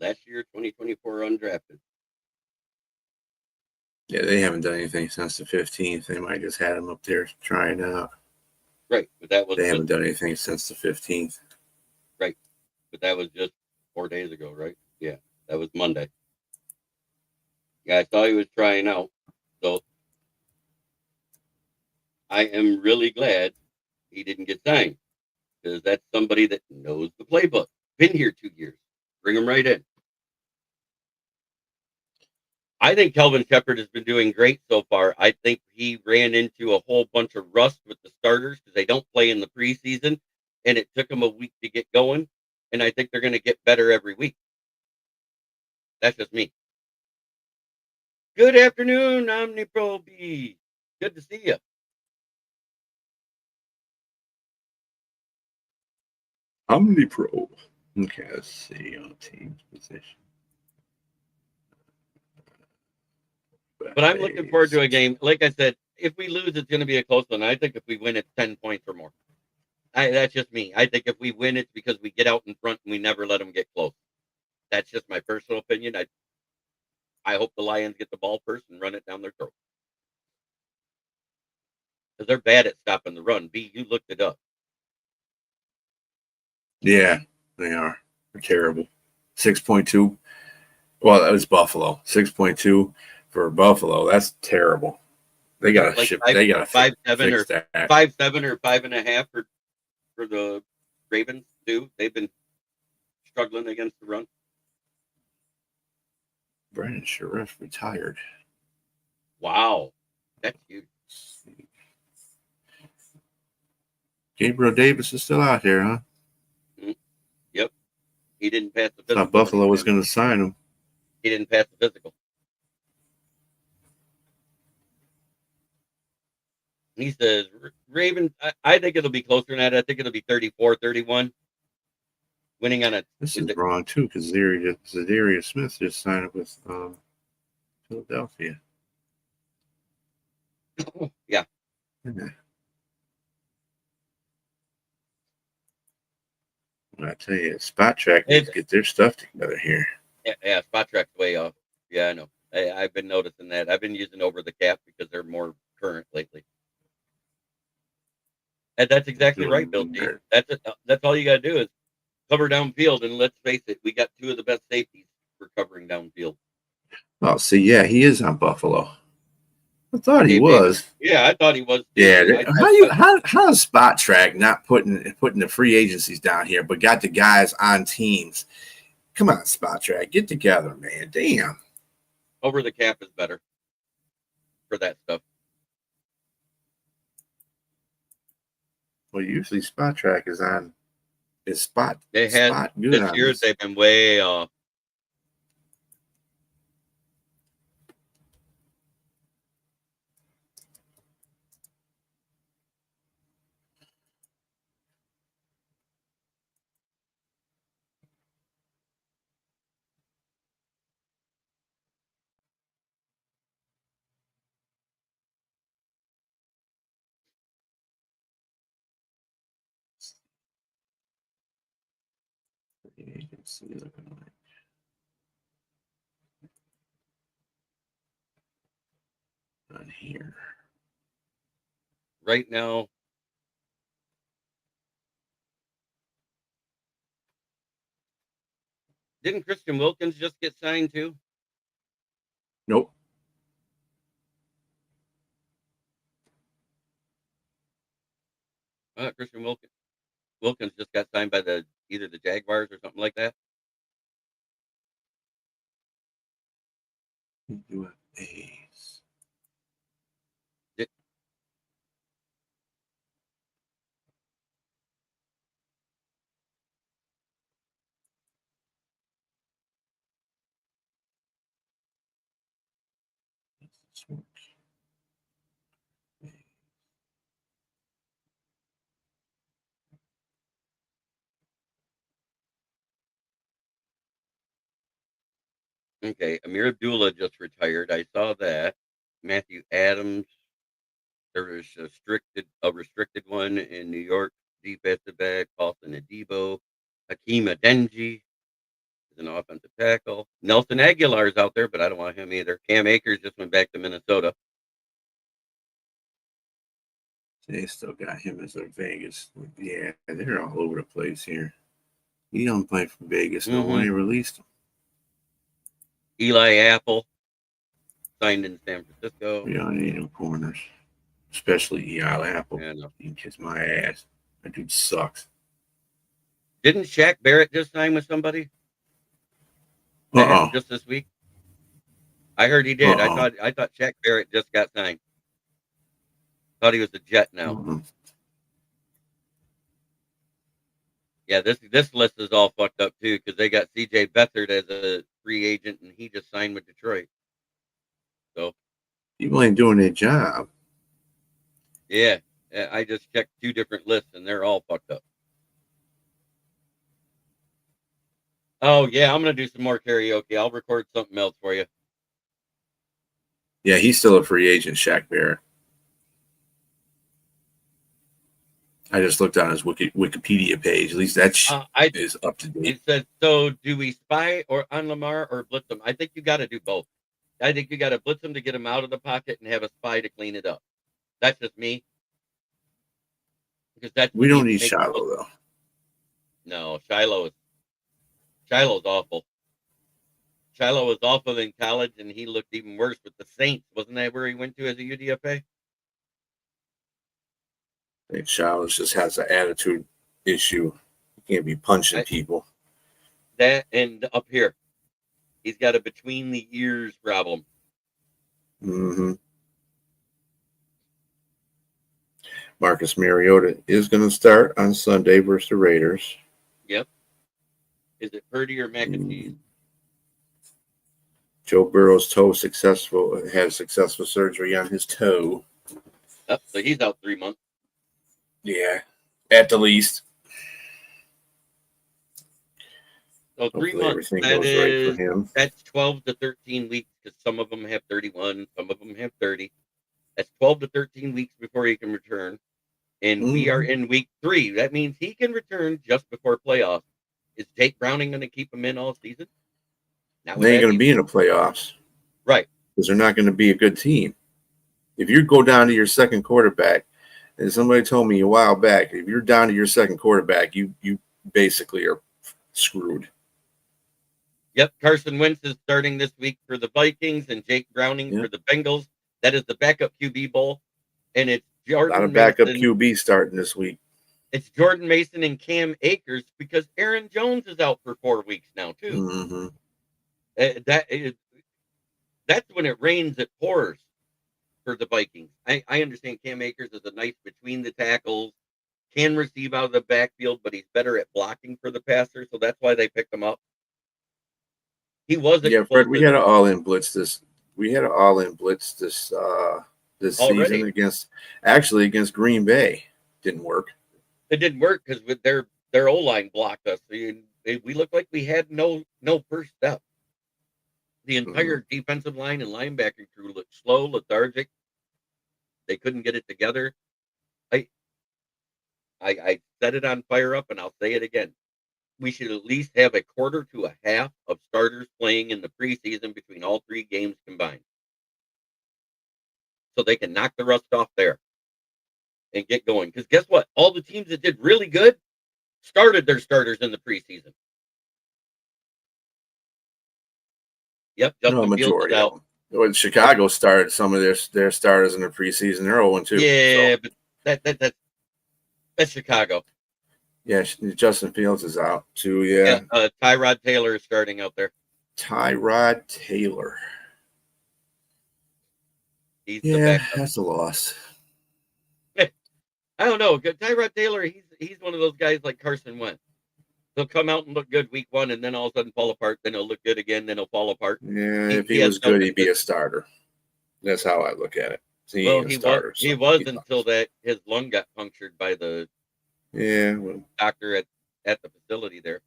Last year, 2024 undrafted. Yeah, they haven't done anything since the 15th. They might just had him up there trying out. Right, but they haven't done anything since the 15th. Right, but that was just 4 days ago, right? Yeah, that was Monday. Yeah, I saw he was trying out, so I am really glad he didn't get signed because that's somebody that knows the playbook. Been here 2 years. Bring him right in. I think Kelvin Shepard has been doing great so far. I think he ran into a whole bunch of rust with the starters because they don't play in the preseason, and it took them a week to get going. And I think they're going to get better every week. That's just me. Good afternoon, OmniPro B. Good to see you. OmniPro. Okay, let's see on team's position. But I'm looking forward to a game. Like I said, if we lose, it's going to be a close one. I think if we win, it's 10 points or more. That's just me. I think if we win, it's because we get out in front and we never let them get close. That's just my personal opinion. I hope the Lions get the ball first and run it down their throat. Because they're bad at stopping the run. B, you looked it up. Yeah, they are. They're terrible. 6.2 Well, that was Buffalo. 6.2 for Buffalo. That's terrible. They got to like ship. five, They got to 5.7 fix or that. 5.7 or 5.5 for the Ravens too. They've been struggling against the run. Brandon Sheriff retired. Wow, that's huge. Gabriel Davis is still out here, huh? Yep, he didn't pass the Thought physical. Buffalo was going to sign him. He didn't pass the physical. He says, Ravens, I think it'll be closer than that. I think it'll be 34-31. Winning on a. This is wrong, too, because Zadarius Smith just signed up with Philadelphia. Yeah. I tell you, Spot Track needs to get their stuff together here. Yeah, Spot Track's way off. Yeah, I know. I've been noticing that. I've been using Over the Cap because they're more current lately. And that's exactly right, Bill G. That's all you got to do is cover downfield. And let's face it, we got two of the best safeties for covering downfield. Oh, see, yeah, he is on Buffalo. I thought he was. Yeah, I thought he was. Yeah, how does Spot Track not putting the free agencies down here, but got the guys on teams? Come on, Spot Track, get together, man. Damn. Over the Cap is better for that stuff. Well, usually Spot Track is on. Is Spot? They had Spot good this year. They've been way off. Agency looking like. On here. Right now, didn't Christian Wilkins just get signed too? Nope. Christian Wilkins just got signed by either the Jaguars or something like that. UFAs. Okay, Amir Abdullah just retired. I saw that. Matthew Adams. There was a restricted one in New York. Defensive back, Paulson Adebo. Hakeem Adenji is an offensive tackle. Nelson Aguilar is out there, but I don't want him either. Cam Akers just went back to Minnesota. They still got him as a Vegas. Yeah, they're all over the place here. He don't play for Vegas no more. He released him. Eli Apple signed in San Francisco. We don't need him corners, especially Eli Apple. Yeah, no. He can kiss my ass. That dude sucks. Didn't Shaq Barrett just sign with somebody? Just this week. I heard he did. I thought Shaq Barrett just got signed. Thought he was a Jet now. Yeah, this list is all fucked up too because they got C.J. Beathard as a free agent and he just signed with Detroit. So people ain't doing their job. Yeah, I just checked two different lists and they're all fucked up. Oh yeah, I'm gonna do some more karaoke. I'll record something else for you. Yeah, he's still a free agent, Shaq Barrett. I just looked on his Wikipedia page. At least that is up to date. It says, so do we spy on Lamar or blitz him? I think you got to do both. I think you got to blitz him to get him out of the pocket and have a spy to clean it up. That's just me. Because we don't need Shiloh though. No, Shiloh's awful. Shiloh was awful in college, and he looked even worse with the Saints. Wasn't that where he went to as a UDFA? I think Showers just has an attitude issue. He can't be punching I, people. that and up here, he's got a between the ears problem. Mm-hmm. Marcus Mariota is going to start on Sunday versus the Raiders. Yep. Is it Purdy or McAtee? Joe Burrow's had successful surgery on his toe. Yep. So he's out 3 months. Yeah, at the least. So 3 Hopefully months. everything goes right for him. That's 12 to 13 weeks because some of them have 31, some of them have 30. That's 12 to 13 weeks before he can return. And we are in week 3. That means he can return just before playoffs. Is Jake Browning going to keep him in all season? They ain't going to be in the playoffs. Right. Because they're not going to be a good team. If you go down to your second quarterback, and somebody told me a while back, if you're down to your second quarterback, you basically are screwed. Yep, Carson Wentz is starting this week for the Vikings and Jake Browning for the Bengals. That is the backup QB bowl. And it's Jordan A lot of backup Mason. QB starting this week. It's Jordan Mason and Cam Akers because Aaron Jones is out for 4 weeks now, too. Mm-hmm. That's when it rains, it pours for the Vikings. I understand Cam Akers is a nice between the tackles, can receive out of the backfield, but he's better at blocking for the passer, so that's why they picked him up. He was Fred. We had an all-in blitz this. This season against Green Bay. Didn't work. It didn't work because with their O-line blocked us. We looked like we had no first step. The entire defensive line and linebacker crew looked slow, lethargic. They couldn't get it together. I set it on Fire Up, and I'll say it again. We should at least have a quarter to a half of starters playing in the preseason between all 3 games combined. So they can knock the rust off there and get going. Because guess what? All the teams that did really good started their starters in the preseason. Yep, Justin Fields is out. When Chicago started some of their starters in the preseason, they're 0-2. Yeah, but that's Chicago. Yeah, Justin Fields is out too. Yeah. Tyrod Taylor is starting out there. Tyrod Taylor. He's the backup. That's a loss. I don't know. Tyrod Taylor, he's one of those guys like Carson Wentz. He'll come out and look good week 1, and then all of a sudden fall apart. Then he'll look good again. Then he'll fall apart. Yeah, if he was good, he'd be a starter. That's how I look at it. He was until that his lung got punctured by the doctor at the facility there.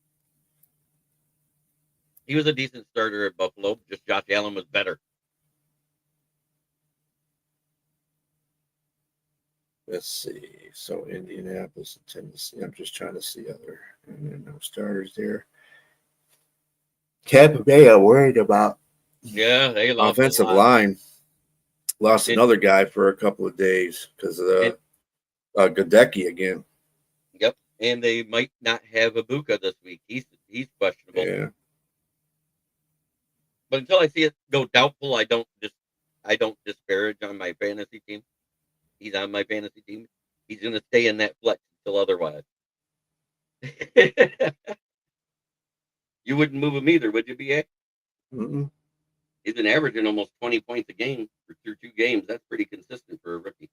He was a decent starter at Buffalo. Just Josh Allen was better. Let's see. So Indianapolis and Tennessee. I'm just trying to see other. And then no starters there. Tampa Bay, I'm worried about. Yeah, they lost offensive line. Lost another guy for a couple of days because of Gadecki again. Yep, and they might not have Ibuka this week. He's questionable. Yeah. But until I see it go doubtful, I don't disparage on my fantasy team. He's on my fantasy team. He's going to stay in that flex until otherwise. You wouldn't move him either, would you, BA? Mm-mm. He's been averaging almost 20 points a game through 2 games. That's pretty consistent for a rookie.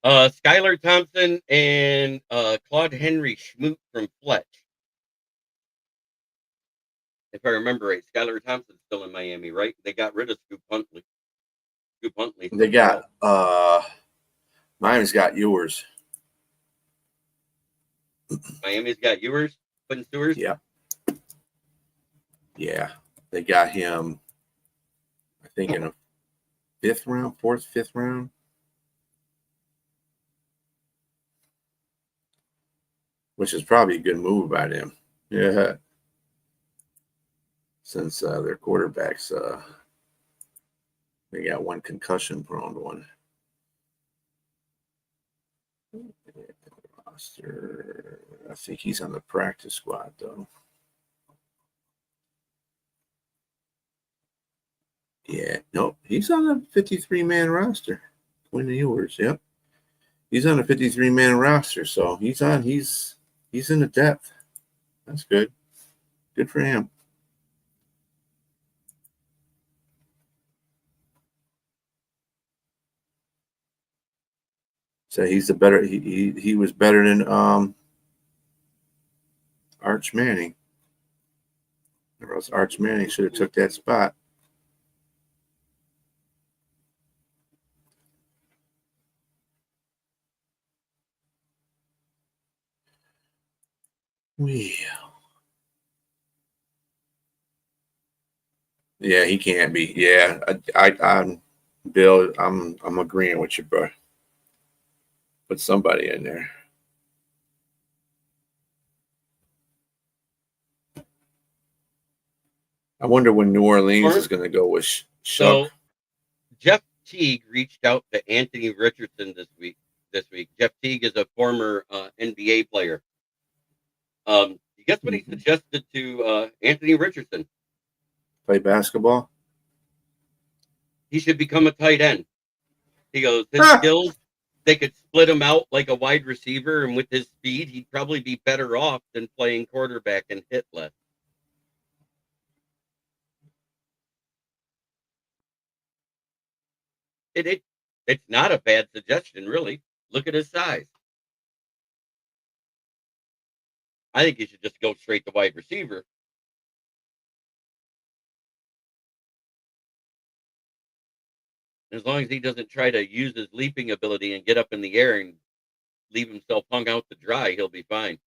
Skylar Thompson and Claude Henry Schmoot from Fletch. If I remember right, Skylar Thompson's still in Miami, right? They got rid of Scoop Huntley. They got Miami's got Ewers. Miami's got Ewers, Quinn Stewart. Yeah. Yeah. They got him, I think, in a 5th round. Which is probably a good move by them. Yeah. Since their quarterbacks they got one concussion prone one. Roster. I think he's on the practice squad though. Yeah, no, he's on the 53-man roster. Quinn Ewers, yep. He's on a 53-man roster, so he's in the depth. That's good. Good for him. So he's the better. He was better than Arch Manning. Or else Arch Manning should have took that spot. Yeah, he can't be. Yeah, I'm Bill. I'm agreeing with you, bro. Put somebody in there. I wonder when New Orleans is going to go with Shuck. So Jeff Teague reached out to Anthony Richardson this week. Jeff Teague is a former NBA player. Guess what he suggested to Anthony Richardson? Play basketball. He should become a tight end. He goes, his skills, they could split him out like a wide receiver, and with his speed, he'd probably be better off than playing quarterback and hit less. It's not a bad suggestion, really. Look at his size. I think he should just go straight to wide receiver. As long as he doesn't try to use his leaping ability and get up in the air and leave himself hung out to dry, he'll be fine.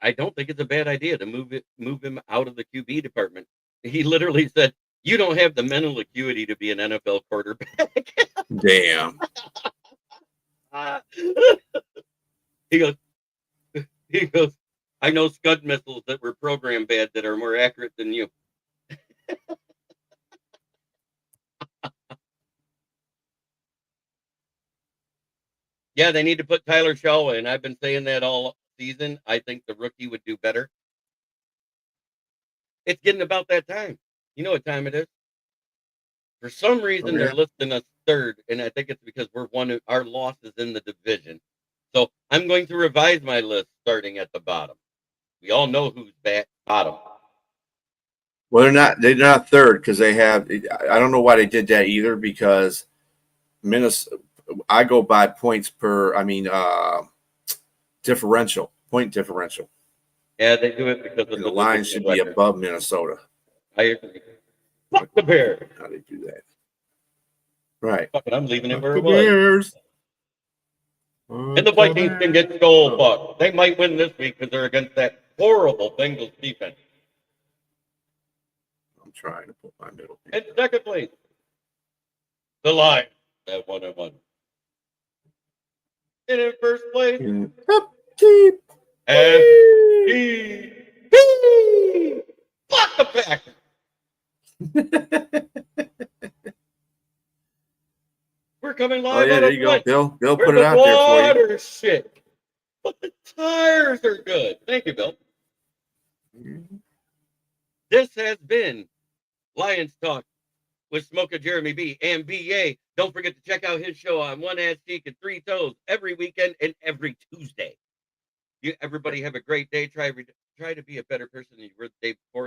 I don't think it's a bad idea to move him out of the QB department. He literally said, "You don't have the mental acuity to be an NFL quarterback." Damn. He goes, "I know Scud missiles that were programmed bad that are more accurate than you." Yeah, they need to put Tyler Shaw in. I've been saying that all season. I think the rookie would do better. It's getting about that time. You know what time it is. For some reason, they're listing us third, and I think it's because our loss is in the division. So I'm going to revise my list starting at the bottom. We all know who's bottom. Well, they're not third because they have. I don't know why they did that either because Minnesota. I go by points per. Differential, point differential. Yeah, they do it because of the line should be above Minnesota. I agree. Fuck the Bears. How they do that? Right. Fuck it, I'm leaving it where it was. And the Vikings can get skull fucked. They might win this week because they're against that horrible Bengals defense. I'm trying to put my middle. In second place, the Lions at 1-1. And in first place, SJB. Fuck the Packers. We're coming live. Oh yeah, there you go, Bill. Bill put it out there for you. Shit. But the tires are good. Thank you, Bill. Mm-hmm. This has been Lions Talk with Smoker Jeremy B and BA. Don't forget to check out his show on One Ass Cheek and Three Toes every weekend and every Tuesday. Everybody have a great day. Try to be a better person than you were the day before.